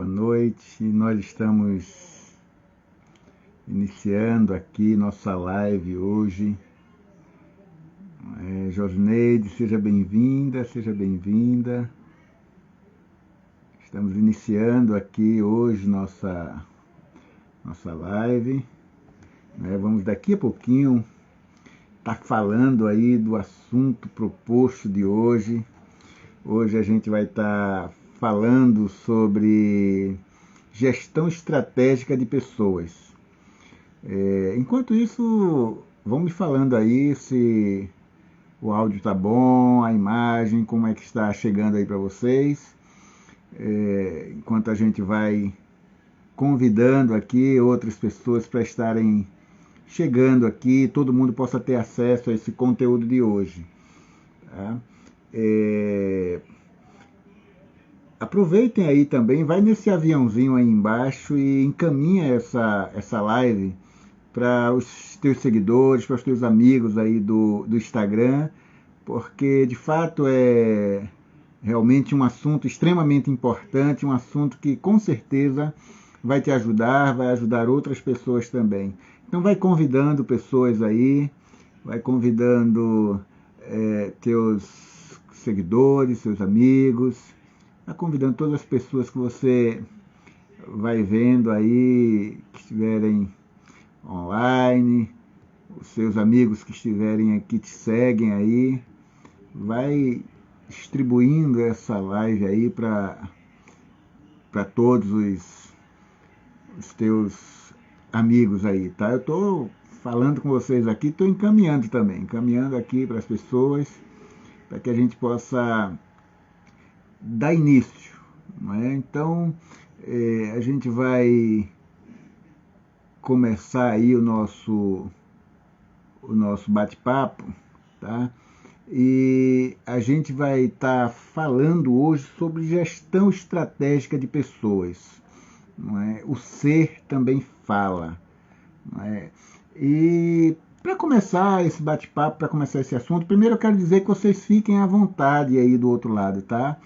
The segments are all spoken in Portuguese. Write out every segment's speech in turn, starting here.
boa noite. Nós estamos iniciando aqui nossa live hoje. Josneide, seja bem-vinda, seja bem-vinda. Estamos iniciando aqui hoje nossa live. Vamos daqui a pouquinho estar falando aí do assunto proposto de hoje. Hoje a gente vai estar falando sobre gestão estratégica de pessoas. Enquanto isso, vamos falando aí se o áudio está bom, a imagem, como é que está chegando aí para vocês. Enquanto a gente vai convidando aqui outras pessoas para estarem chegando aqui, todo mundo possa ter acesso a esse conteúdo de hoje. Tá? Aproveitem aí também, vai nesse aviãozinho aí embaixo e encaminha essa live para os teus seguidores, para os teus amigos aí do Instagram, porque de fato é realmente um assunto extremamente importante, um assunto que com certeza vai te ajudar, vai ajudar outras pessoas também. Então vai convidando pessoas aí, vai convidando teus seguidores, seus amigos, vai convidando todas as pessoas que você vai vendo aí, que estiverem online, os seus amigos que estiverem aqui, te seguem aí, vai distribuindo essa live aí para todos os teus amigos aí, tá? Eu estou falando com vocês aqui, estou encaminhando também, encaminhando aqui para as pessoas, para que a gente possa dar início, não é? Então, a gente vai começar aí o nosso bate-papo, tá? E a gente vai estar falando hoje sobre gestão estratégica de pessoas, não é? O ser também fala, não é? E para começar esse bate-papo, para começar esse assunto, primeiro eu quero dizer que vocês fiquem à vontade aí do outro lado, tá?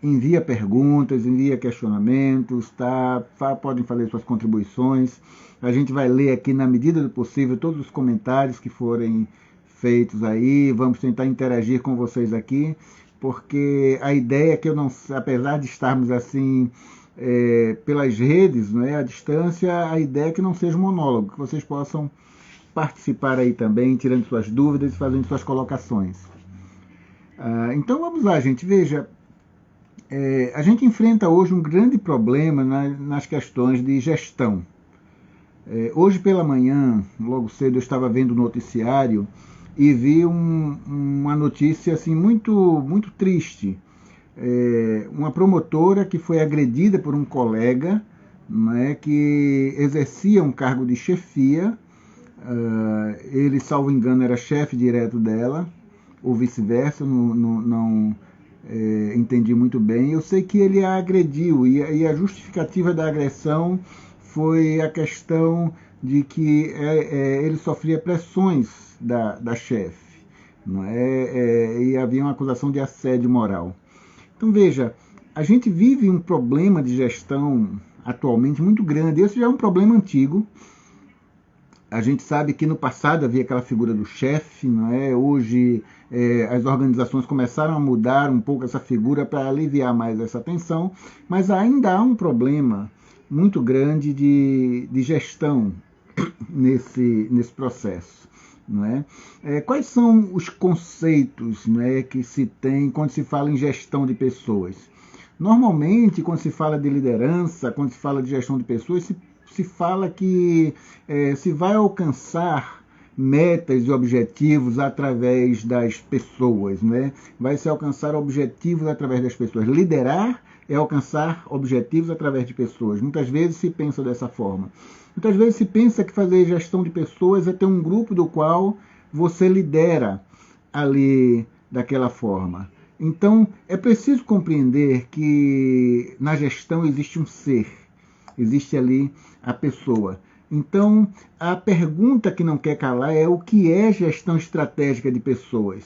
Envia perguntas, envia questionamentos, tá? Podem fazer suas contribuições. A gente vai ler aqui, na medida do possível, todos os comentários que forem feitos aí. Vamos tentar interagir com vocês aqui, porque a ideia é que eu não, apesar de estarmos assim pelas redes, não é, à distância, a ideia é que não seja um monólogo, que vocês possam participar aí também, tirando suas dúvidas e fazendo suas colocações. Então vamos lá, gente. Veja, a gente enfrenta hoje um grande problema nas questões de gestão. Hoje pela manhã, logo cedo, eu estava vendo o noticiário e vi uma notícia assim, muito, muito triste. Uma promotora que foi agredida por um colega, né, que exercia um cargo de chefia. Ele, salvo engano, era chefe direto dela, ou vice-versa, não entendi muito bem. Eu sei que ele a agrediu e a justificativa da agressão foi a questão de que ele sofria pressões da chefe, não é? E havia uma acusação de assédio moral. Então veja, a gente vive um problema de gestão atualmente muito grande. Esse já é um problema antigo. A gente sabe que no passado havia aquela figura do chefe, não é? Hoje as organizações começaram a mudar um pouco essa figura para aliviar mais essa tensão, mas ainda há um problema muito grande de gestão nesse processo, não é? Quais são os conceitos, não é, que se tem quando se fala em gestão de pessoas? Normalmente, quando se fala de liderança, quando se fala de gestão de pessoas, se fala que se vai alcançar metas e objetivos através das pessoas, né? Vai se alcançar objetivos através das pessoas. Liderar é alcançar objetivos através de pessoas. Muitas vezes se pensa dessa forma. Muitas vezes se pensa que fazer gestão de pessoas é ter um grupo do qual você lidera ali daquela forma. Então, é preciso compreender que na gestão existe um ser, existe ali a pessoa. Então, a pergunta que não quer calar é: o que é gestão estratégica de pessoas?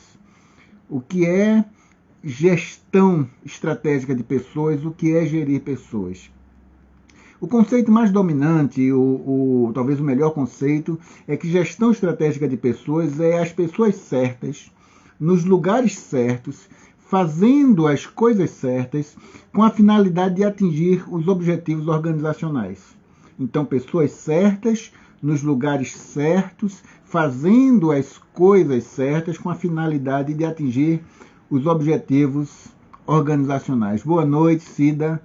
O que é gestão estratégica de pessoas, o que é gerir pessoas. O conceito mais dominante, talvez o melhor conceito, é que gestão estratégica de pessoas é as pessoas certas, nos lugares certos, fazendo as coisas certas, com a finalidade de atingir os objetivos organizacionais. Então, pessoas certas, nos lugares certos, fazendo as coisas certas, com a finalidade de atingir os objetivos organizacionais. Boa noite, Cida.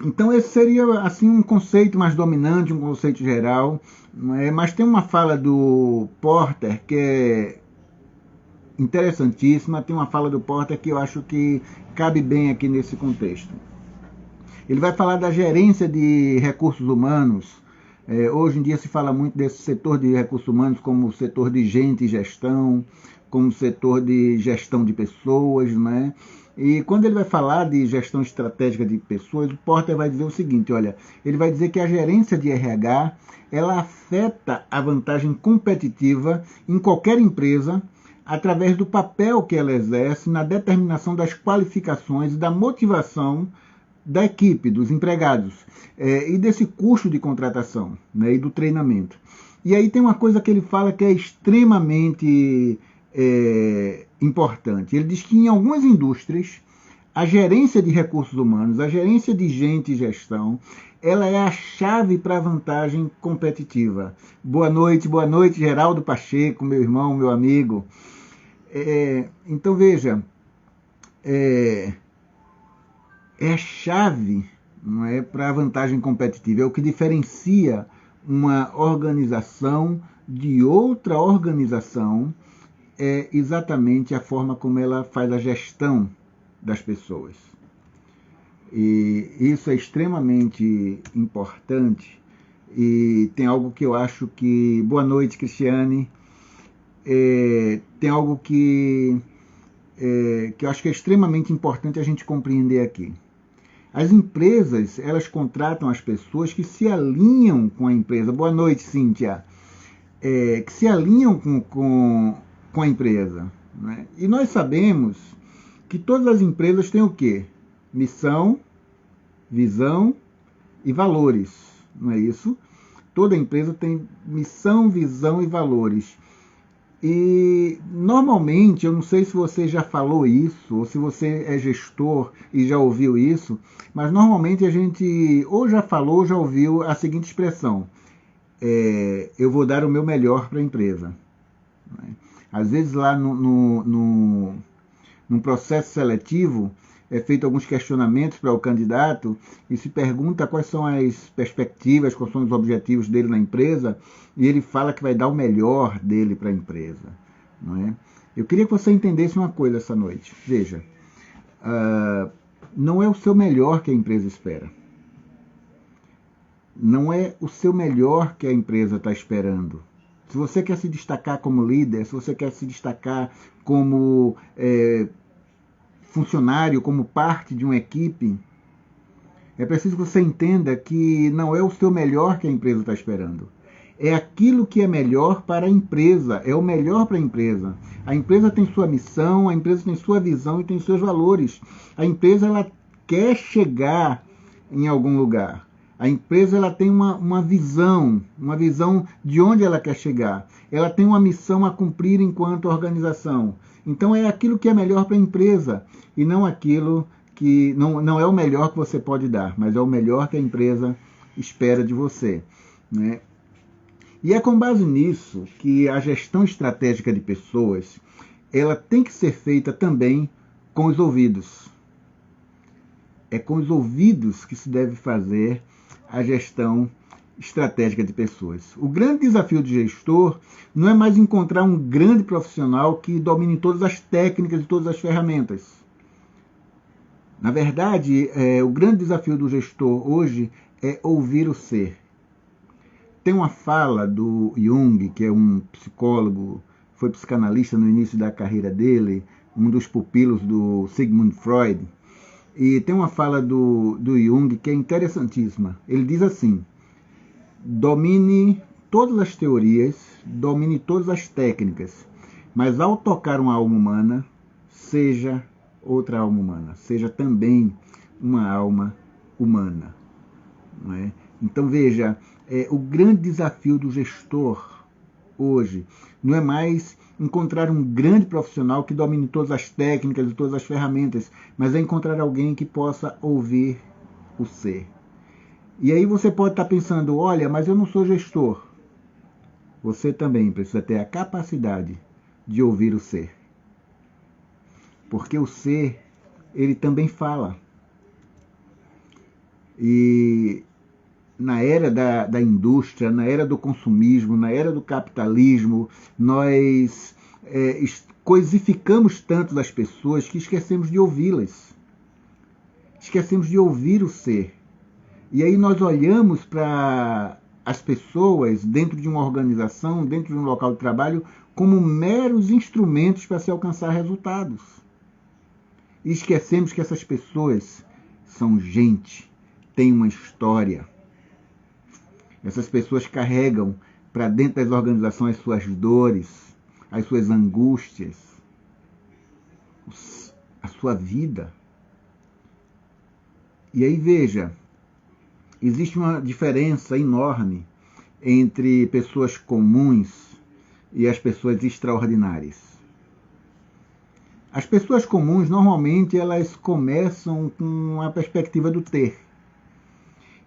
Então esse seria assim um conceito mais dominante, um conceito geral, mas tem uma fala do Porter que é interessantíssima, tem uma fala do Porter que eu acho que cabe bem aqui nesse contexto. Ele vai falar da gerência de recursos humanos. Hoje em dia se fala muito desse setor de recursos humanos como setor de gente e gestão, como setor de gestão de pessoas, né? E quando ele vai falar de gestão estratégica de pessoas, o Porter vai dizer o seguinte, olha, ele vai dizer que a gerência de RH, ela afeta a vantagem competitiva em qualquer empresa através do papel que ela exerce na determinação das qualificações e da motivação da equipe, dos empregados, e desse custo de contratação, né, e do treinamento. E aí tem uma coisa que ele fala que é extremamente importante. Ele diz que em algumas indústrias, a gerência de recursos humanos, a gerência de gente e gestão, ela é a chave para a vantagem competitiva. Boa noite, Geraldo Pacheco, meu irmão, meu amigo. Então veja, é a chave, não é, para a vantagem competitiva, é o que diferencia uma organização de outra organização, é exatamente a forma como ela faz a gestão das pessoas. E isso é extremamente importante. E tem algo que eu acho que... Boa noite, Cristiane. Tem algo que eu acho que é extremamente importante a gente compreender aqui. As empresas, elas contratam as pessoas que se alinham com a empresa. Boa noite, Cíntia. Que se alinham com a empresa, né? E nós sabemos que todas as empresas têm o quê? Missão, visão e valores, não é isso? Toda empresa tem missão, visão e valores. E normalmente, eu não sei se você já falou isso, ou se você é gestor e já ouviu isso, mas normalmente a gente ou já falou ou já ouviu a seguinte expressão: eu vou dar o meu melhor para a empresa. Às vezes lá num processo seletivo é feito alguns questionamentos para o candidato e se pergunta quais são as perspectivas, quais são os objetivos dele na empresa, e ele fala que vai dar o melhor dele para a empresa, não é? Eu queria que você entendesse uma coisa essa noite. Veja, não é o seu melhor que a empresa espera. Não é o seu melhor que a empresa está esperando. Se você quer se destacar como líder, se você quer se destacar como funcionário, como parte de uma equipe, é preciso que você entenda que não é o seu melhor que a empresa está esperando. É aquilo que é melhor para a empresa, é o melhor para a empresa. A empresa tem sua missão, a empresa tem sua visão e tem seus valores. A empresa ela quer chegar em algum lugar. A empresa ela tem uma visão de onde ela quer chegar. Ela tem uma missão a cumprir enquanto organização. Então é aquilo que é melhor para a empresa e não aquilo que não é o melhor que você pode dar, mas é o melhor que a empresa espera de você, né? E é com base nisso que a gestão estratégica de pessoas ela tem que ser feita também com os ouvidos. É com os ouvidos que se deve fazer a gestão estratégica de pessoas. O grande desafio do gestor não é mais encontrar um grande profissional que domine todas as técnicas e todas as ferramentas. Na verdade, o grande desafio do gestor hoje é ouvir o ser. Tem uma fala do Jung, que é um psicólogo, foi psicanalista no início da carreira dele, um dos pupilos do Sigmund Freud. E tem uma fala do Jung que é interessantíssima. Ele diz assim: domine todas as teorias, domine todas as técnicas, mas ao tocar uma alma humana, seja outra alma humana, seja também uma alma humana. Não é? Então veja, o grande desafio do gestor hoje não é mais encontrar um grande profissional que domine todas as técnicas e todas as ferramentas, mas é encontrar alguém que possa ouvir o ser. E aí você pode estar pensando, olha, mas eu não sou gestor. Você também precisa ter a capacidade de ouvir o ser. Porque o ser, ele também fala. E na era da indústria, na era do consumismo, na era do capitalismo, nós coisificamos tanto as pessoas que esquecemos de ouvi-las. Esquecemos de ouvir o ser. E aí nós olhamos para as pessoas dentro de uma organização, dentro de um local de trabalho, como meros instrumentos para se alcançar resultados. E esquecemos que essas pessoas são gente, têm uma história. Essas pessoas carregam para dentro das organizações as suas dores, as suas angústias, a sua vida. E aí veja, existe uma diferença enorme entre pessoas comuns e as pessoas extraordinárias. As pessoas comuns, normalmente, elas começam com a perspectiva do ter.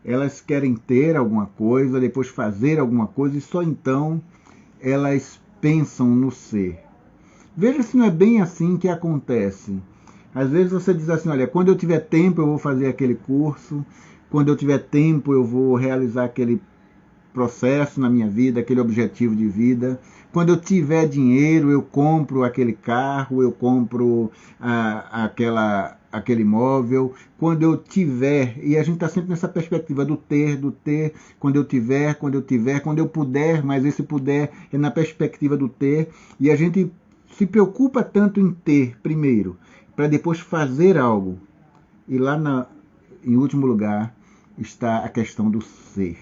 Elas querem ter alguma coisa, depois fazer alguma coisa, e só então elas pensam no ser. Veja se não é bem assim que acontece. Às vezes você diz assim, olha, quando eu tiver tempo eu vou fazer aquele curso, quando eu tiver tempo eu vou realizar aquele processo na minha vida, aquele objetivo de vida. Quando eu tiver dinheiro, eu compro aquele carro, eu compro aquele imóvel. Quando eu tiver, e a gente está sempre nessa perspectiva do ter, quando eu tiver, quando eu puder, mas esse puder é na perspectiva do ter, e a gente se preocupa tanto em ter primeiro, para depois fazer algo. E lá, em último lugar, está a questão do ser.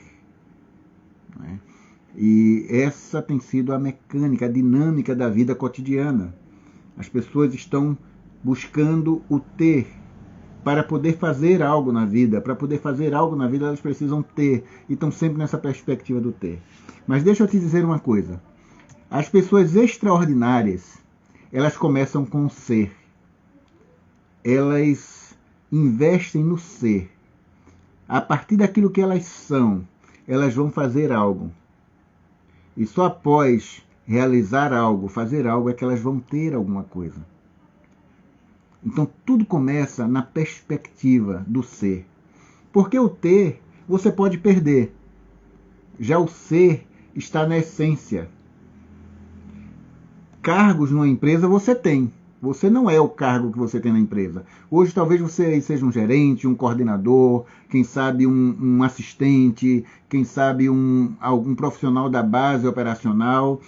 Né? E essa tem sido a mecânica, a dinâmica da vida cotidiana. As pessoas estão buscando o ter para poder fazer algo na vida. Para poder fazer algo na vida, elas precisam ter. E estão sempre nessa perspectiva do ter. Mas deixa eu te dizer uma coisa. As pessoas extraordinárias, elas começam com o ser. Elas investem no ser. A partir daquilo que elas são, elas vão fazer algo. E só após realizar algo, fazer algo, é que elas vão ter alguma coisa. Então tudo começa na perspectiva do ser. Porque o ter, você pode perder. Já o ser está na essência. Cargos numa empresa você tem. Você não é o cargo que você tem na empresa. Hoje talvez você seja um gerente, um coordenador, quem sabe um assistente, quem sabe algum profissional da base operacional.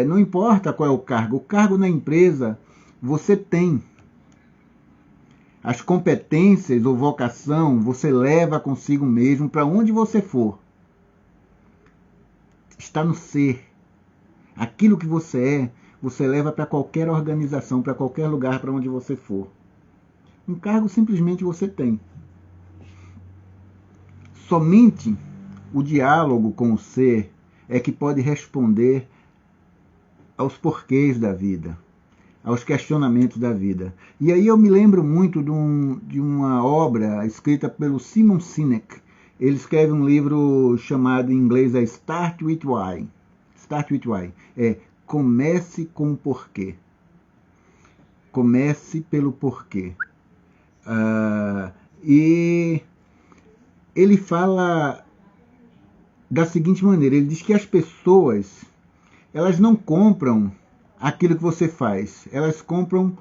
Não importa qual é o cargo na empresa você tem. As competências ou vocação você leva consigo mesmo para onde você for. Está no ser. Aquilo que você leva para qualquer organização, para qualquer lugar para onde você for. Um cargo simplesmente você tem. Somente o diálogo com o ser é que pode responder aos porquês da vida, aos questionamentos da vida. E aí eu me lembro muito de uma obra escrita pelo Simon Sinek. Ele escreve um livro chamado em inglês Start with Why. Start with Why. Comece com o porquê. Comece pelo porquê. E ele fala da seguinte maneira, ele diz que as pessoas, elas não compram aquilo que você faz, elas compram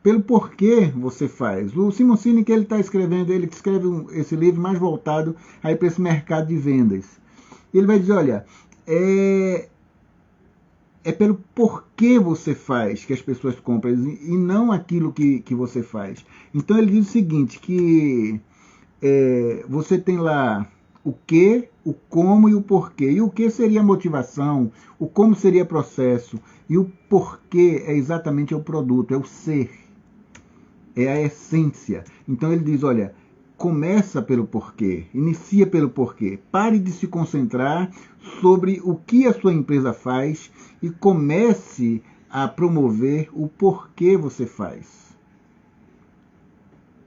pelo porquê você faz. O Simon Sinek, ele escreve esse livro mais voltado aí para esse mercado de vendas. Ele vai dizer, olha, é pelo porquê você faz que as pessoas compram e não aquilo que você faz. Então ele diz o seguinte, que você tem lá O que, o como e o porquê. E o que seria a motivação, o como seria o processo, e o porquê é exatamente o produto, é o ser, é a essência. Então ele diz, olha, começa pelo porquê, inicia pelo porquê. Pare de se concentrar sobre o que a sua empresa faz e comece a promover o porquê você faz.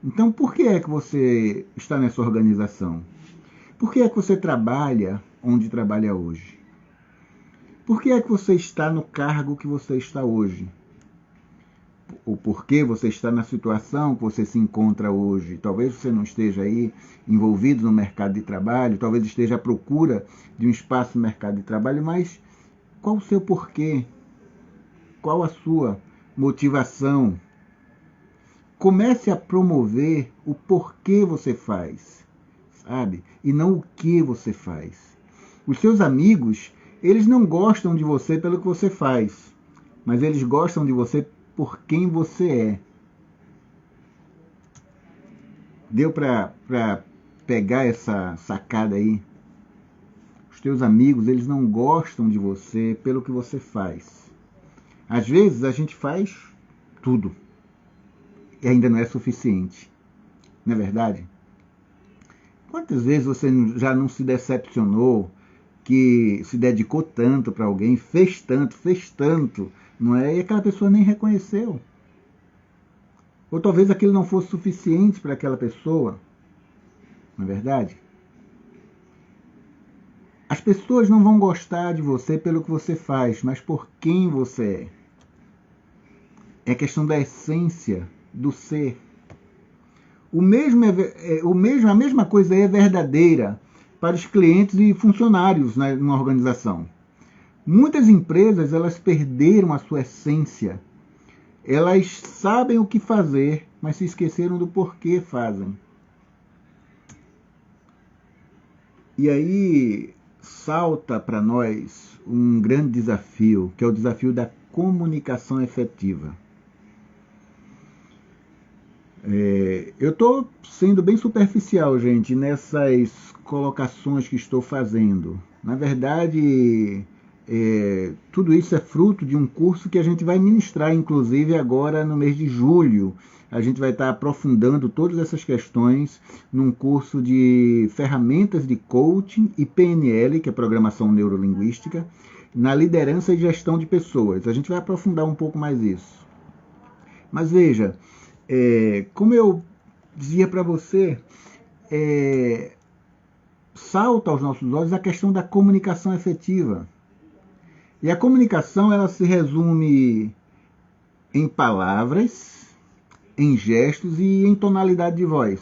Então, por que é que você está nessa organização? Por que é que você trabalha onde trabalha hoje? Por que é que você está no cargo que você está hoje? O porquê você está na situação que você se encontra hoje. Talvez você não esteja aí envolvido no mercado de trabalho, talvez esteja à procura de um espaço no mercado de trabalho, mas qual o seu porquê? Qual a sua motivação? Comece a promover o porquê você faz, sabe? E não o que você faz. Os seus amigos, eles não gostam de você pelo que você faz, mas eles gostam de você por quem você é. Deu para pegar essa sacada aí? Os teus amigos, eles não gostam de você pelo que você faz. Às vezes a gente faz tudo e ainda não é suficiente. Não é verdade? Quantas vezes você já não se decepcionou, que se dedicou tanto para alguém, fez tanto, não é? E aquela pessoa nem reconheceu. Ou talvez aquilo não fosse suficiente para aquela pessoa, não é verdade? As pessoas não vão gostar de você pelo que você faz, mas por quem você é. É questão da essência, do ser. A mesma coisa é verdadeira para os clientes e funcionários numa organização. Muitas empresas, elas perderam a sua essência. Elas sabem o que fazer, mas se esqueceram do porquê fazem. E aí salta para nós um grande desafio, que é o desafio da comunicação efetiva. Eu estou sendo bem superficial, gente, nessas colocações que estou fazendo. Na verdade, tudo isso é fruto de um curso que a gente vai ministrar, inclusive agora no mês de julho. A gente vai estar aprofundando todas essas questões num curso de ferramentas de coaching e PNL, que é Programação Neurolinguística, na liderança e gestão de pessoas. A gente vai aprofundar um pouco mais isso. Mas veja, como eu dizia para você, salta aos nossos olhos a questão da comunicação efetiva. E a comunicação, ela se resume em palavras, em gestos e em tonalidade de voz.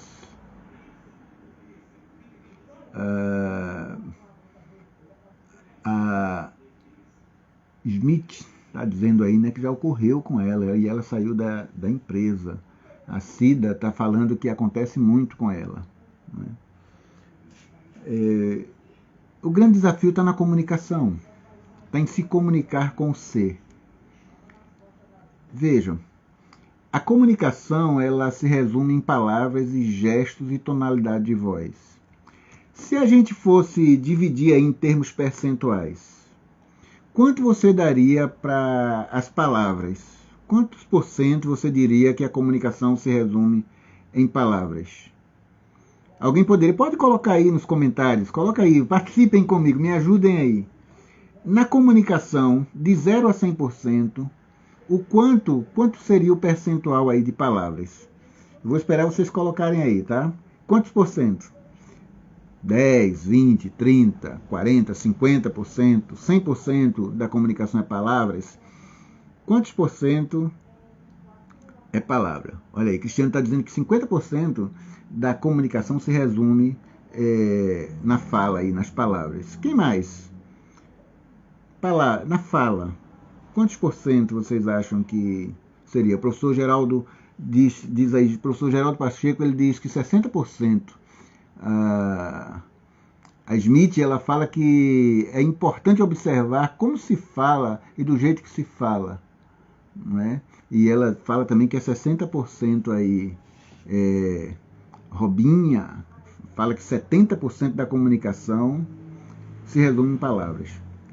A Smith está dizendo aí, né, que já ocorreu com ela e ela saiu da empresa. A Cida está falando que acontece muito com ela. Né? O grande desafio está na comunicação, está em se comunicar com o ser. Vejam, a comunicação, ela se resume em palavras e gestos e tonalidade de voz. Se a gente fosse dividir em termos percentuais, quanto você daria para as palavras? Quantos por cento você diria que a comunicação se resume em palavras? Alguém pode colocar aí nos comentários, coloca aí, participem comigo, me ajudem aí. Na comunicação, de 0 a 100%, quanto seria o percentual aí de palavras? Eu vou esperar vocês colocarem aí, tá? Quantos por cento? 10, 20, 30, 40, 50%, 100% da comunicação é palavras? Quantos por cento é palavra? Olha aí, Cristiano está dizendo que 50% da comunicação se resume na fala, aí, nas palavras. Quem mais? Na fala. Quantos por cento vocês acham que seria? O professor Geraldo diz aí, o professor Geraldo Pacheco, ele diz que 60%. A Smith, ela fala que é importante observar como se fala e do jeito que se fala, não é? E ela fala também que é 60% aí. Robinha fala que 70% da comunicação se resume em palavras.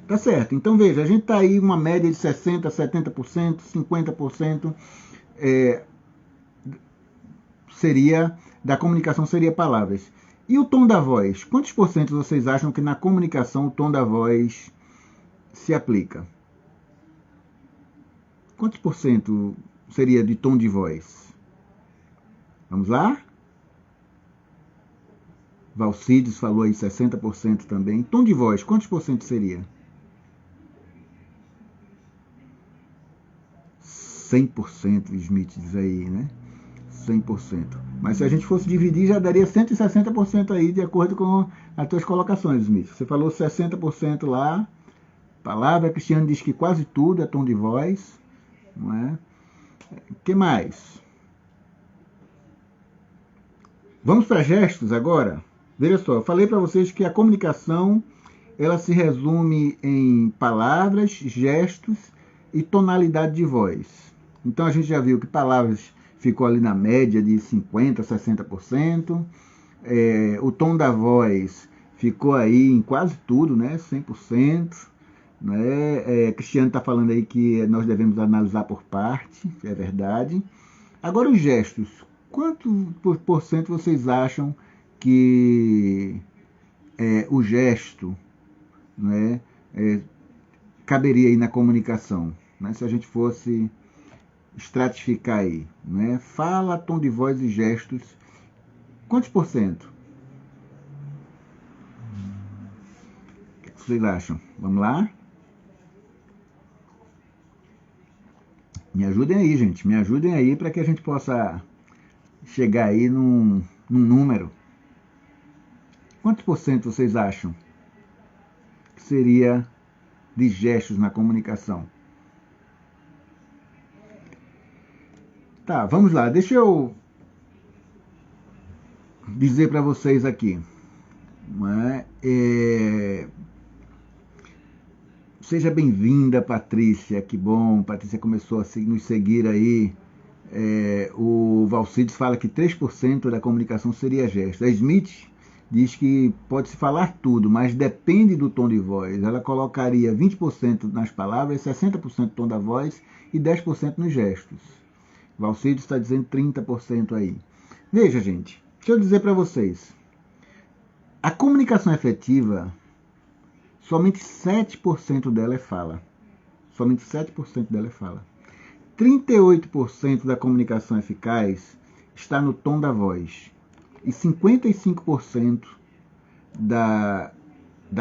Tá certo, então veja, a gente está aí uma média de 60%, 70%, 50% seria, da comunicação seria palavras. E o tom da voz? Quantos por cento vocês acham que na comunicação o tom da voz se aplica? Quantos por cento seria de tom de voz? Vamos lá? Valcides falou aí 60% também. Tom de voz, quantos por cento seria? 100%, Smith diz aí, né? 100%. Mas se a gente fosse dividir, já daria 160% aí, de acordo com as tuas colocações, Smith. Você falou 60% lá. Palavra, Cristiano diz que quase tudo é tom de voz. Não é? O que mais? Vamos para gestos agora? Veja só, eu falei para vocês que a comunicação ela se resume em palavras, gestos e tonalidade de voz. Então a gente já viu que palavras ficou ali na média de 50%, 60%. O tom da voz ficou aí em quase tudo, né? 100%. Né? Cristiano está falando aí que nós devemos analisar por parte, é verdade. Agora os gestos. Quanto por cento vocês acham que o gesto, né, caberia aí na comunicação? Né? Se a gente fosse estratificar aí, né? Fala, tom de voz e gestos, quantos por cento? O que vocês acham? Vamos lá? Me ajudem aí, gente. Me ajudem aí para que a gente possa chegar aí num número. Quantos por cento vocês acham que seria de gestos na comunicação? Tá, vamos lá. Deixa eu dizer para vocês aqui. Seja bem-vinda, Patrícia. Que bom. Patrícia começou a nos seguir aí. O Valcides fala que 3% da comunicação seria gesto. A Smith diz que pode-se falar tudo, mas depende do tom de voz. Ela colocaria 20% nas palavras, 60% no tom da voz e 10% nos gestos. Valcides está dizendo 30% aí. Veja, gente, deixa eu dizer para vocês. A comunicação efetiva, somente 7% dela é fala. Somente 7% dela é fala. 38% da comunicação eficaz está no tom da voz. E 55% da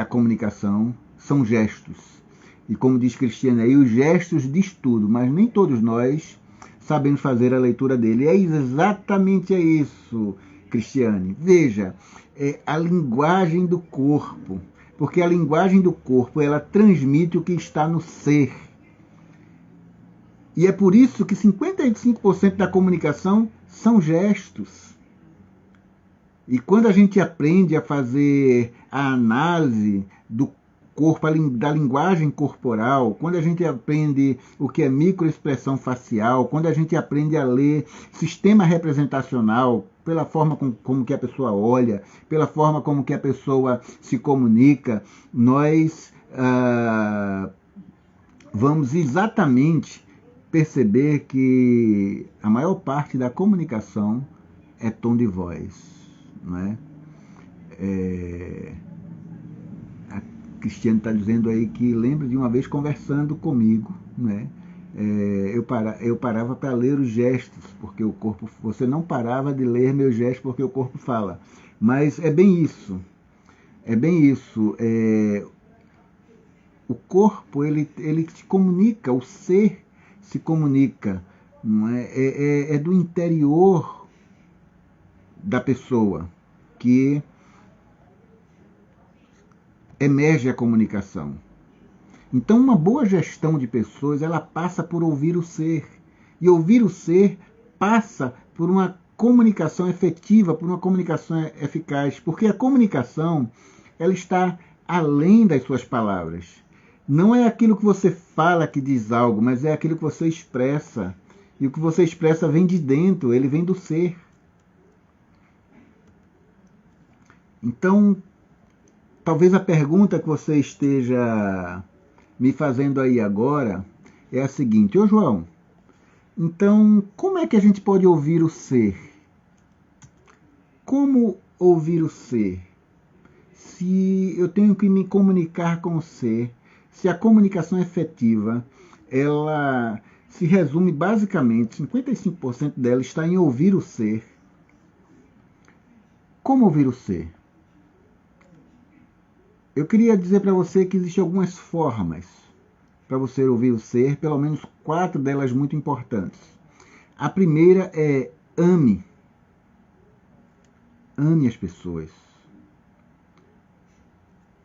comunicação são gestos. E como diz Cristiano aí, os gestos diz tudo, mas nem todos nós sabemos fazer a leitura dele. É exatamente isso, Cristiane. Veja, a linguagem do corpo. Porque a linguagem do corpo, ela transmite o que está no ser. E é por isso que 55% da comunicação são gestos. E quando a gente aprende a fazer a análise do corpo, da linguagem corporal, quando a gente aprende o que é microexpressão facial, quando a gente aprende a ler sistema representacional, pela forma como que a pessoa olha, pela forma como que a pessoa se comunica, nós vamos exatamente perceber que a maior parte da comunicação é tom de voz. Não é? A Cristiane está dizendo aí que lembra de uma vez conversando comigo, né? Eu parava para ler os gestos, porque o corpo... Você não parava de ler meus gestos porque o corpo fala. Mas é bem isso. É bem isso. O corpo, ele se comunica, o ser se comunica. Não é? É do interior da pessoa que emerge a comunicação. Então, uma boa gestão de pessoas, ela passa por ouvir o ser. E ouvir o ser passa por uma comunicação efetiva, por uma comunicação eficaz. Porque a comunicação, ela está além das suas palavras. Não é aquilo que você fala que diz algo, mas é aquilo que você expressa. E o que você expressa vem de dentro, ele vem do ser. Então, talvez a pergunta que você esteja me fazendo aí agora é a seguinte: ô João, então como é que a gente pode ouvir o ser? Como ouvir o ser? Se eu tenho que me comunicar com o ser, se a comunicação efetiva, ela se resume basicamente, 55% dela está em ouvir o ser. Como ouvir o ser? Eu queria dizer para você que existem algumas formas para você ouvir o ser, pelo menos 4 delas muito importantes. A primeira é ame. Ame as pessoas.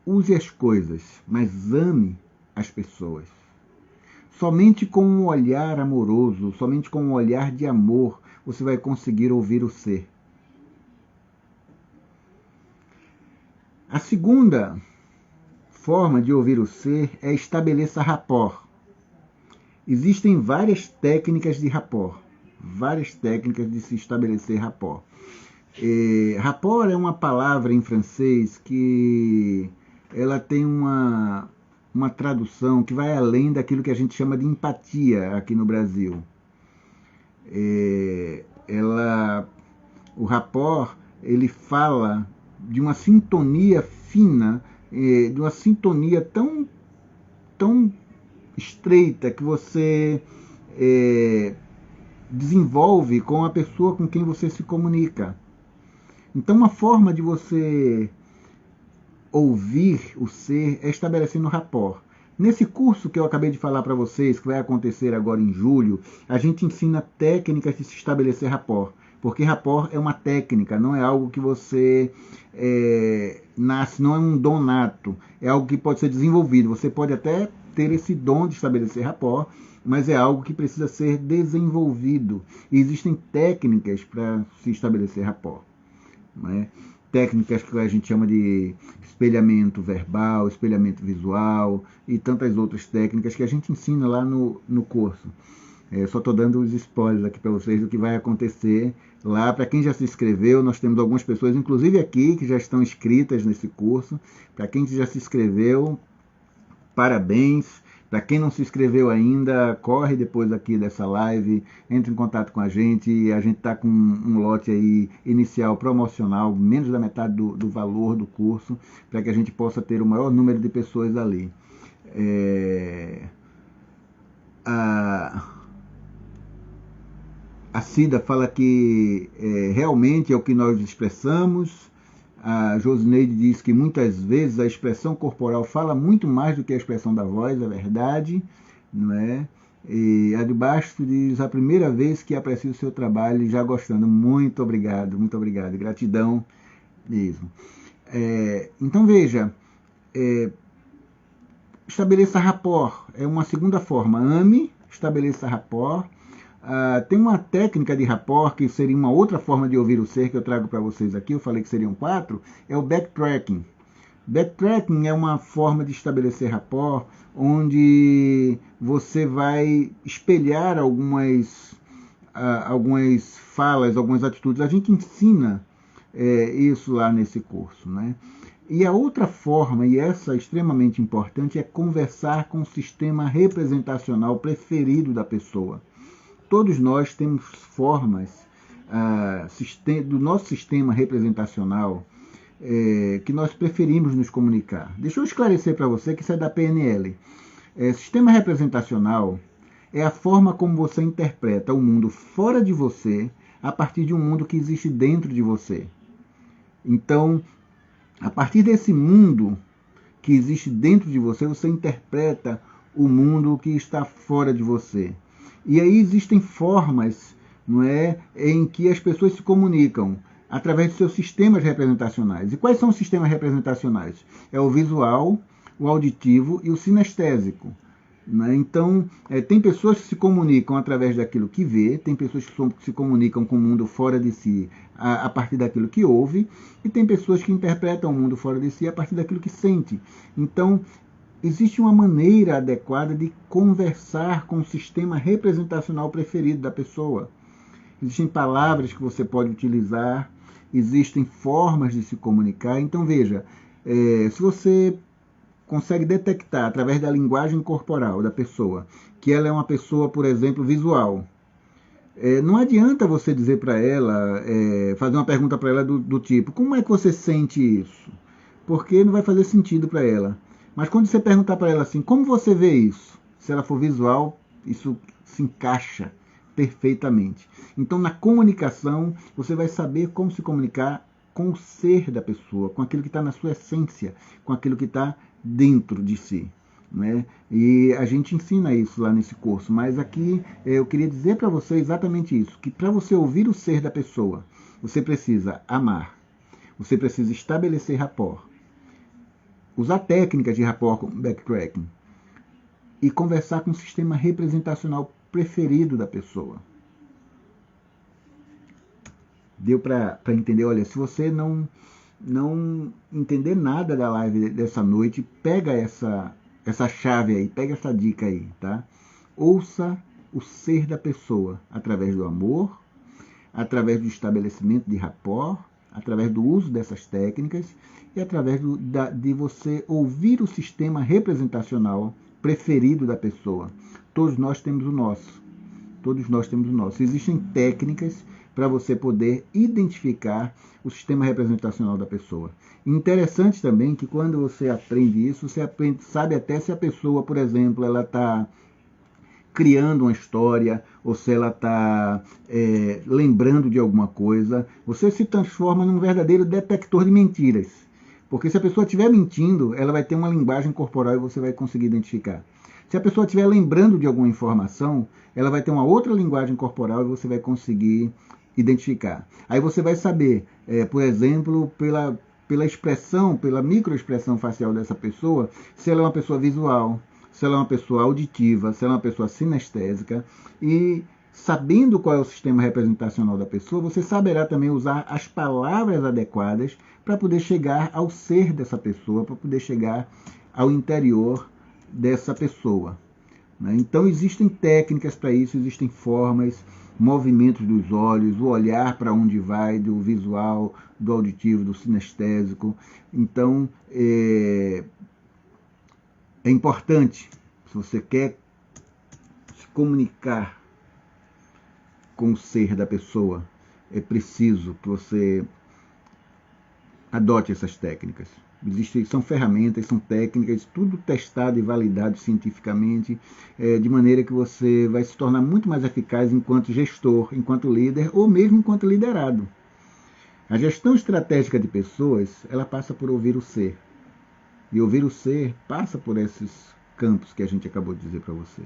Use as coisas, mas ame as pessoas. Somente com um olhar amoroso, somente com um olhar de amor, você vai conseguir ouvir o ser. A segunda forma de ouvir o ser é estabeleça rapport. Existem várias técnicas de rapport, várias técnicas de se estabelecer rapport. Rapport é uma palavra em francês que ela tem uma tradução que vai além daquilo que a gente chama de empatia aqui no Brasil. O rapport, ele fala de uma sintonia fina, de uma sintonia tão estreita que você desenvolve com a pessoa com quem você se comunica. Então, uma forma de você ouvir o ser é estabelecendo rapport. Nesse curso que eu acabei de falar para vocês, que vai acontecer agora em julho, a gente ensina técnicas de se estabelecer rapport. Porque rapport é uma técnica, não é algo que você nasce, não é um dom nato, é algo que pode ser desenvolvido. Você pode até ter esse dom de estabelecer rapport, mas é algo que precisa ser desenvolvido. E existem técnicas para se estabelecer rapport. Né? Técnicas que a gente chama de espelhamento verbal, espelhamento visual e tantas outras técnicas que a gente ensina lá no curso. Só estou dando os spoilers aqui para vocês do que vai acontecer lá. Para quem já se inscreveu, nós temos algumas pessoas, inclusive aqui, que já estão inscritas nesse curso. Para quem já se inscreveu, parabéns. Para quem não se inscreveu ainda, corre depois aqui dessa live, entre em contato com a gente. A gente está com um lote aí inicial promocional, menos da metade do valor do curso, para que a gente possa ter o maior número de pessoas ali. A Cida fala que realmente é o que nós expressamos. A Josineide diz que muitas vezes a expressão corporal fala muito mais do que a expressão da voz, é verdade, não é? E a de baixo diz: a primeira vez que aprecio o seu trabalho e já gostando. Muito obrigado, gratidão mesmo. Então veja, estabeleça rapport, é uma segunda forma. Ame, estabeleça rapport. Tem uma técnica de rapport que seria uma outra forma de ouvir o ser que eu trago para vocês aqui. Eu falei que seriam 4, é o backtracking. Backtracking é uma forma de estabelecer rapport onde você vai espelhar algumas falas, algumas atitudes. A gente ensina isso lá nesse curso, né? E a outra forma, e essa é extremamente importante, é conversar com o sistema representacional preferido da pessoa. Todos nós temos formas do nosso sistema representacional que nós preferimos nos comunicar. Deixa eu esclarecer para você que isso é da PNL. Sistema representacional é a forma como você interpreta o mundo fora de você a partir de um mundo que existe dentro de você. Então, a partir desse mundo que existe dentro de você, você interpreta o mundo que está fora de você. E aí existem formas, não é, em que as pessoas se comunicam através de seus sistemas representacionais. E quais são os sistemas representacionais? É o visual, o auditivo e o sinestésico. Né? Então, tem pessoas que se comunicam através daquilo que vê, tem pessoas que se comunicam com o mundo fora de si a partir daquilo que ouve, e tem pessoas que interpretam o mundo fora de si a partir daquilo que sente. Então, existe uma maneira adequada de conversar com o sistema representacional preferido da pessoa. Existem palavras que você pode utilizar, existem formas de se comunicar. Então veja, se você consegue detectar através da linguagem corporal da pessoa que ela é uma pessoa, por exemplo, visual, não adianta você dizer para ela, fazer uma pergunta para ela do tipo, como é que você sente isso? Porque não vai fazer sentido para ela. Mas quando você perguntar para ela assim, como você vê isso? Se ela for visual, isso se encaixa perfeitamente. Então, na comunicação, você vai saber como se comunicar com o ser da pessoa, com aquilo que está na sua essência, com aquilo que está dentro de si. Né? E a gente ensina isso lá nesse curso, mas aqui eu queria dizer para você exatamente isso, que para você ouvir o ser da pessoa, você precisa amar, você precisa estabelecer rapport, usar técnicas de rapport com backtracking e conversar com o sistema representacional preferido da pessoa. Deu para entender? Olha, se você não entender nada da live dessa noite, pega essa chave aí, pega essa dica aí, tá? Ouça o ser da pessoa através do amor, através do estabelecimento de rapport, através do uso dessas técnicas e através de você ouvir o sistema representacional preferido da pessoa. Todos nós temos o nosso. Todos nós temos o nosso. Existem técnicas para você poder identificar o sistema representacional da pessoa. Interessante também que quando você aprende isso, você sabe até se a pessoa, por exemplo, ela está criando uma história, ou se ela está lembrando de alguma coisa. Você se transforma num verdadeiro detector de mentiras. Porque se a pessoa estiver mentindo, ela vai ter uma linguagem corporal e você vai conseguir identificar. Se a pessoa estiver lembrando de alguma informação, ela vai ter uma outra linguagem corporal e você vai conseguir identificar. Aí você vai saber, por exemplo, pela expressão, pela microexpressão facial dessa pessoa, se ela é uma pessoa visual, se ela é uma pessoa auditiva, se ela é uma pessoa sinestésica. E sabendo qual é o sistema representacional da pessoa, você saberá também usar as palavras adequadas para poder chegar ao ser dessa pessoa, para poder chegar ao interior dessa pessoa. Então existem técnicas para isso, existem formas, movimentos dos olhos, o olhar para onde vai, do visual, do auditivo, do sinestésico. Então é importante, se você quer se comunicar com o ser da pessoa, é preciso que você adote essas técnicas. São ferramentas, são técnicas, tudo testado e validado cientificamente, de maneira que você vai se tornar muito mais eficaz enquanto gestor, enquanto líder ou mesmo enquanto liderado. A gestão estratégica de pessoas, ela passa por ouvir o ser. E ouvir o ser passa por esses campos que a gente acabou de dizer para você.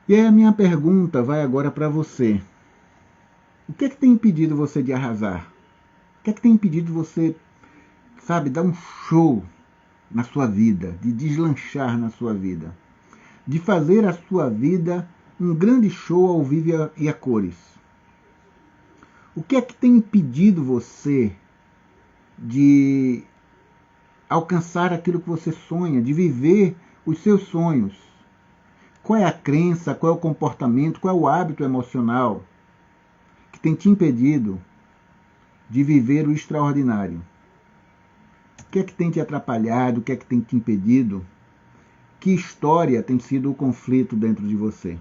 E aí a minha pergunta vai agora para você. O que é que tem impedido você de arrasar? O que é que tem impedido você, dar um show na sua vida, de deslanchar na sua vida, de fazer a sua vida um grande show ao vivo e a cores? O que é que tem impedido você de alcançar aquilo que você sonha, de viver os seus sonhos? Qual é a crença, qual é o comportamento, qual é o hábito emocional que tem te impedido de viver o extraordinário? O que é que tem te atrapalhado? O que é que tem te impedido? Que história tem sido o conflito dentro de você?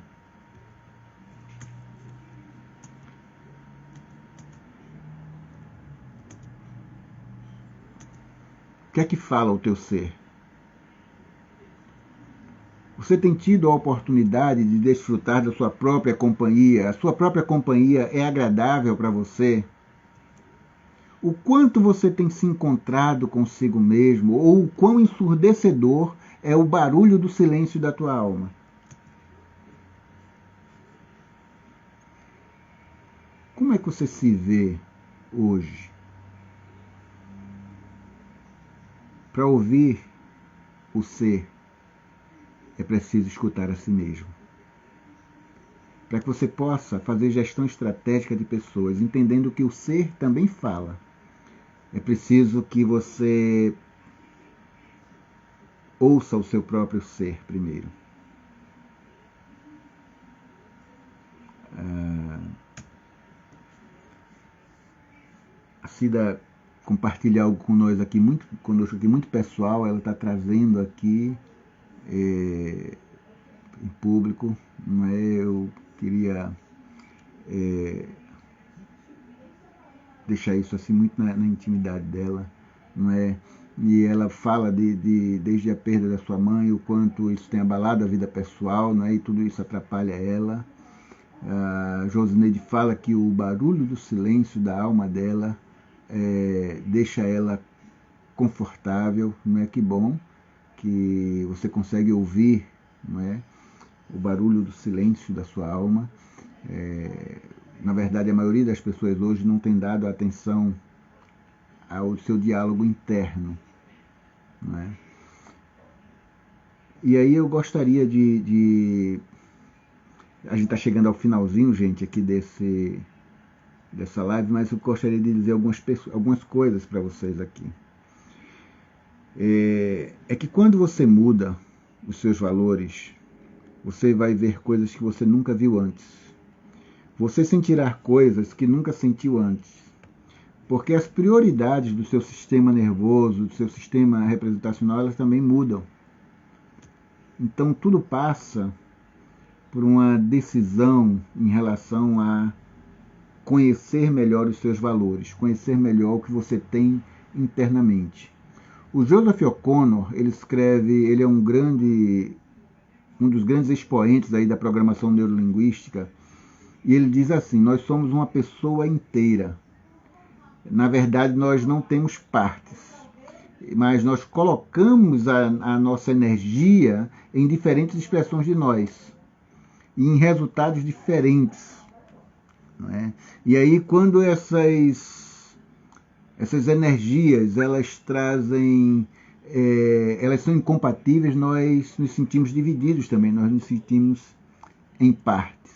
O que é que fala o teu ser? Você tem tido a oportunidade de desfrutar da sua própria companhia? A sua própria companhia é agradável para você? O quanto você tem se encontrado consigo mesmo, ou o quão ensurdecedor é o barulho do silêncio da tua alma? Como é que você se vê hoje? Para ouvir o ser, é preciso escutar a si mesmo. Para que você possa fazer gestão estratégica de pessoas, entendendo que o ser também fala, é preciso que você ouça o seu próprio ser primeiro. compartilhar algo conosco aqui, muito pessoal. Ela está trazendo aqui em público, não é? Eu queria deixar isso assim muito na intimidade dela, não é? E ela fala desde a perda da sua mãe, o quanto isso tem abalado a vida pessoal, não é? E tudo isso atrapalha ela. A Josineide fala que o barulho do silêncio da alma dela deixa ela confortável, não é? Que bom que você consegue ouvir, não é? O barulho do silêncio da sua alma. Na verdade, a maioria das pessoas hoje não tem dado atenção ao seu diálogo interno, não é? E aí eu gostaria a gente está chegando ao finalzinho, gente, aqui dessa live, mas eu gostaria de dizer algumas coisas para vocês aqui. É que quando você muda os seus valores, você vai ver coisas que você nunca viu antes. Você sentirá coisas que nunca sentiu antes. Porque as prioridades do seu sistema nervoso, do seu sistema representacional, elas também mudam. Então tudo passa por uma decisão em relação a conhecer melhor os seus valores, conhecer melhor o que você tem internamente. O Joseph O'Connor, ele é um dos grandes expoentes aí da programação neurolinguística, e ele diz assim: nós somos uma pessoa inteira. Na verdade, nós não temos partes, mas nós colocamos a nossa energia em diferentes expressões de nós, e em resultados diferentes, não é? E aí, quando essas energias elas são incompatíveis, nós nos sentimos divididos também, nós nos sentimos em partes,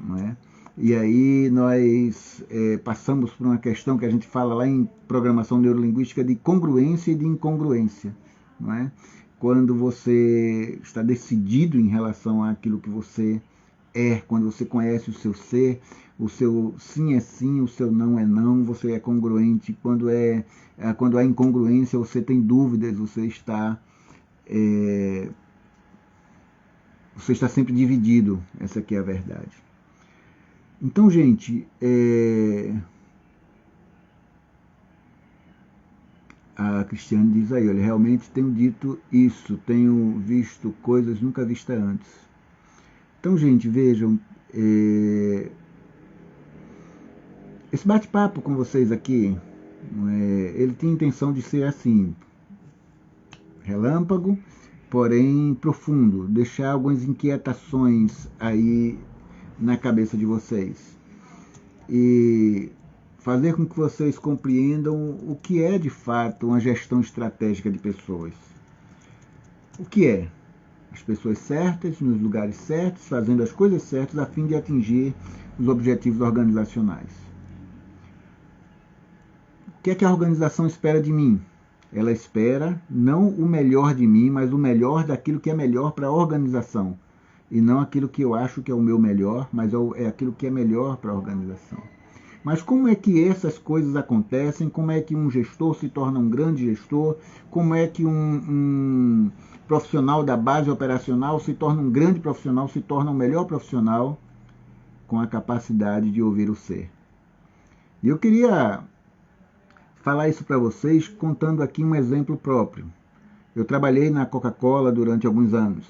não é? E aí nós passamos por uma questão que a gente fala lá em programação neurolinguística de congruência e de incongruência, não é? Quando você está decidido em relação àquilo que você é, quando você conhece o seu ser, o seu sim é sim, o seu não é não, você é congruente. Quando há incongruência, você tem dúvidas, você está sempre dividido. Essa aqui é a verdade. Então, gente, a Cristiane diz aí: olha, realmente tenho dito isso, tenho visto coisas nunca vistas antes. Então, gente, vejam, esse bate-papo com vocês aqui, ele tem a intenção de ser assim, relâmpago, porém profundo, deixar algumas inquietações aí na cabeça de vocês e fazer com que vocês compreendam o que é de fato uma gestão estratégica de pessoas. O que é? As pessoas certas, nos lugares certos, fazendo as coisas certas a fim de atingir os objetivos organizacionais. O que é que a organização espera de mim? Ela espera não o melhor de mim, mas o melhor daquilo que é melhor para a organização. E não aquilo que eu acho que é o meu melhor, mas é aquilo que é melhor para a organização. Mas como é que essas coisas acontecem? Como é que um gestor se torna um grande gestor? Como é que um profissional da base operacional se torna um grande profissional, se torna um melhor profissional com a capacidade de ouvir o ser? E eu queria falar isso para vocês contando aqui um exemplo próprio. Eu trabalhei na Coca-Cola durante alguns anos.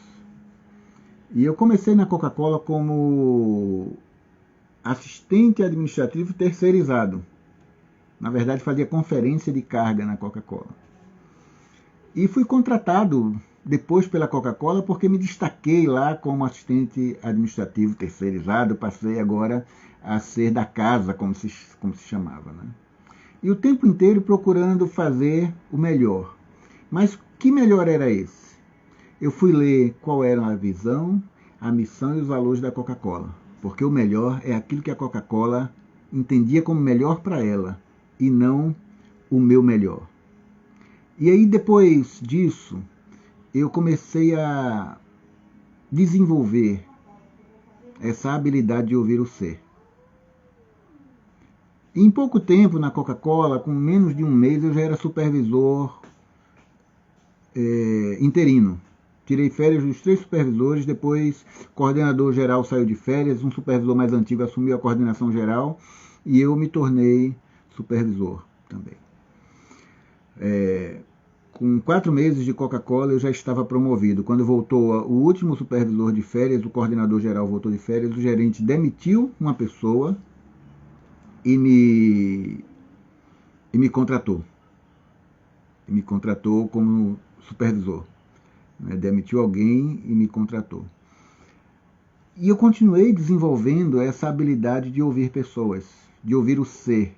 E eu comecei na Coca-Cola como assistente administrativo terceirizado. Na verdade, fazia conferência de carga na Coca-Cola. E fui contratado depois pela Coca-Cola porque me destaquei lá como assistente administrativo terceirizado. Passei agora a ser da casa, como se chamava, né? E o tempo inteiro procurando fazer o melhor. Mas que melhor era esse? Eu fui ler qual era a visão, a missão e os valores da Coca-Cola. Porque o melhor é aquilo que a Coca-Cola entendia como melhor para ela, e não o meu melhor. E aí, depois disso, eu comecei a desenvolver essa habilidade de ouvir o ser. Em pouco tempo na Coca-Cola, com menos de um mês, eu já era supervisor interino. Tirei férias dos 3 supervisores, depois o coordenador geral saiu de férias, um supervisor mais antigo assumiu a coordenação geral e eu me tornei supervisor também. Com 4 meses de Coca-Cola eu já estava promovido. Quando voltou o último supervisor de férias, o coordenador geral voltou de férias, o gerente demitiu uma pessoa e me contratou. E me contratou como supervisor. Demitiu alguém e me contratou. E eu continuei desenvolvendo essa habilidade de ouvir pessoas, de ouvir o ser,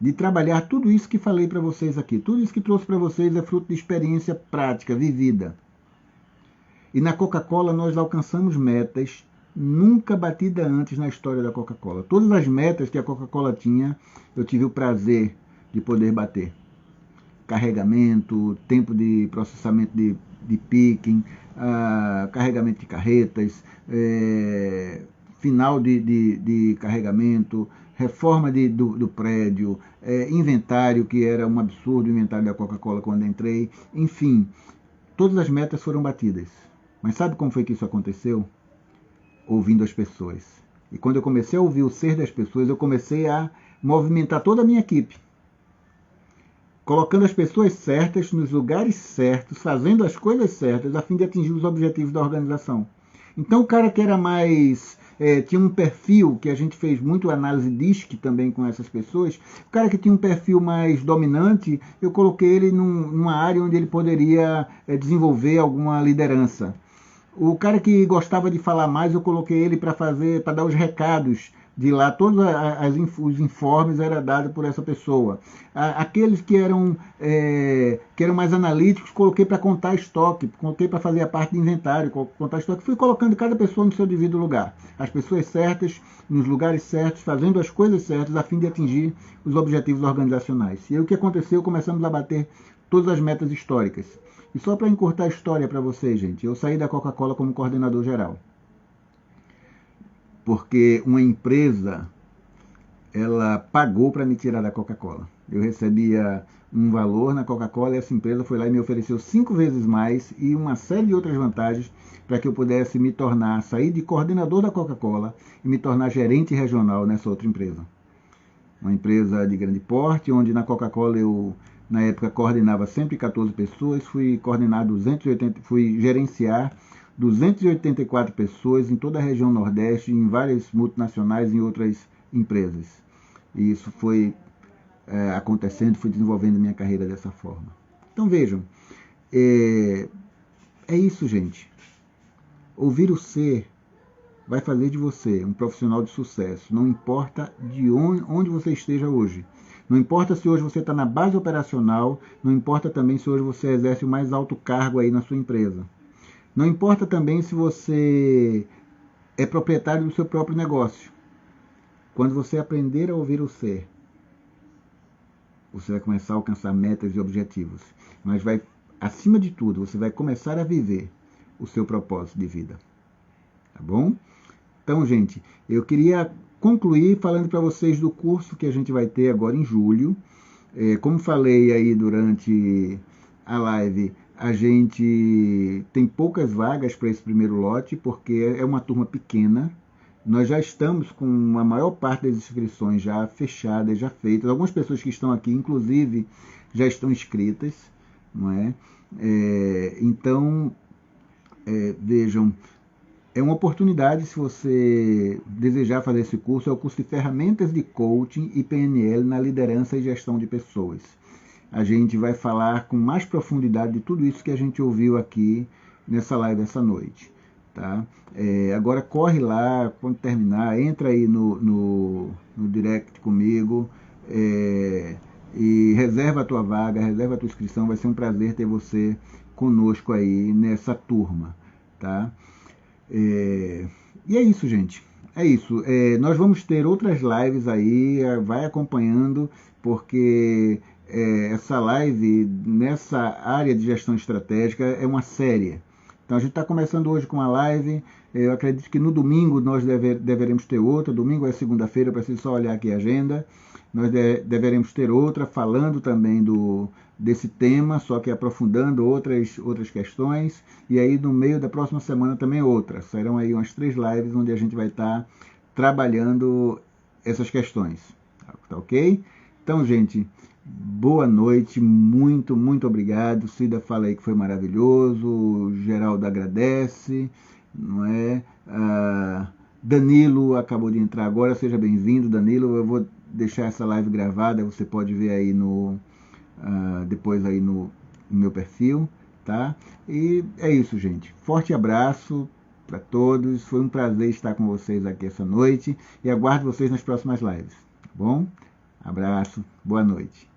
de trabalhar tudo isso que falei para vocês aqui. Tudo isso que trouxe para vocês é fruto de experiência prática, vivida. E na Coca-Cola nós alcançamos metas nunca batidas antes na história da Coca-Cola. Todas as metas que a Coca-Cola tinha, eu tive o prazer de poder bater. Carregamento, tempo de processamento de picking, carregamento de carretas, final de carregamento, reforma do prédio, inventário, que era um absurdo o inventário da Coca-Cola quando entrei. Enfim, todas as metas foram batidas. Mas sabe como foi que isso aconteceu? Ouvindo as pessoas. E quando eu comecei a ouvir o ser das pessoas, eu comecei a movimentar toda a minha equipe, colocando as pessoas certas nos lugares certos, fazendo as coisas certas, a fim de atingir os objetivos da organização. Então o cara que era mais... tinha um perfil, que a gente fez muito análise DISC também com essas pessoas, o cara que tinha um perfil mais dominante, eu coloquei ele numa área onde ele poderia desenvolver alguma liderança. O cara que gostava de falar mais, eu coloquei ele para dar os recados de lá. Todos os informes eram dados por essa pessoa. Aqueles que eram mais analíticos, coloquei para contar estoque, coloquei para fazer a parte de inventário, contar estoque. Fui colocando cada pessoa no seu devido lugar. As pessoas certas, nos lugares certos, fazendo as coisas certas, a fim de atingir os objetivos organizacionais. E aí o que aconteceu? Começamos a bater todas as metas históricas. E só para encurtar a história para vocês, gente, eu saí da Coca-Cola como coordenador geral. Porque uma empresa, ela pagou para me tirar da Coca-Cola. Eu recebia um valor na Coca-Cola e essa empresa foi lá e me ofereceu 5 vezes mais e uma série de outras vantagens para que eu pudesse sair de coordenador da Coca-Cola e me tornar gerente regional nessa outra empresa. Uma empresa de grande porte, onde na Coca-Cola eu, na época, coordenava 114 pessoas, fui gerenciar 284 pessoas em toda a região Nordeste, em várias multinacionais e em outras empresas. E isso foi acontecendo, fui desenvolvendo minha carreira dessa forma. Então vejam, é isso, gente. Ouvir o ser vai fazer de você um profissional de sucesso. Não importa de onde você esteja hoje. Não importa se hoje você está na base operacional, não importa também se hoje você exerce o mais alto cargo aí na sua empresa. Não importa também se você é proprietário do seu próprio negócio. Quando você aprender a ouvir o ser, você vai começar a alcançar metas e objetivos. Mas acima de tudo, você vai começar a viver o seu propósito de vida. Tá bom? Então, gente, eu queria concluir falando para vocês do curso que a gente vai ter agora em julho. Como falei aí durante a live, a gente tem poucas vagas para esse primeiro lote, porque é uma turma pequena. Nós já estamos com a maior parte das inscrições já fechadas, já feitas. Algumas pessoas que estão aqui, inclusive, já estão inscritas, não é? Então, vejam, é uma oportunidade se você desejar fazer esse curso. É o curso de Ferramentas de Coaching e PNL na Liderança e Gestão de Pessoas. A gente vai falar com mais profundidade de tudo isso que a gente ouviu aqui nessa live essa noite. Tá? Agora corre lá, quando terminar, entra aí no direct comigo e reserva a tua vaga, reserva a tua inscrição. Vai ser um prazer ter você conosco aí nessa turma. Tá? E é isso, gente. É isso. Nós vamos ter outras lives aí, vai acompanhando, porque essa live, nessa área de gestão estratégica, é uma série. Então a gente está começando hoje com uma live, eu acredito que no domingo nós deveremos ter outra. Domingo é segunda-feira, preciso só olhar aqui a agenda. nós deveremos ter outra falando também desse tema, só que aprofundando outras questões, e aí no meio da próxima semana também outra. Serão aí umas 3 lives onde a gente vai estar trabalhando essas questões, tá ok? Então, gente, boa noite, muito obrigado. Cida fala aí que foi maravilhoso, o Geraldo agradece, não é? Danilo acabou de entrar agora, seja bem-vindo, Danilo. Eu vou deixar essa live gravada, você pode ver aí depois aí no meu perfil, tá? E é isso, gente. Forte abraço para todos, foi um prazer estar com vocês aqui essa noite e aguardo vocês nas próximas lives, tá bom? Abraço, boa noite.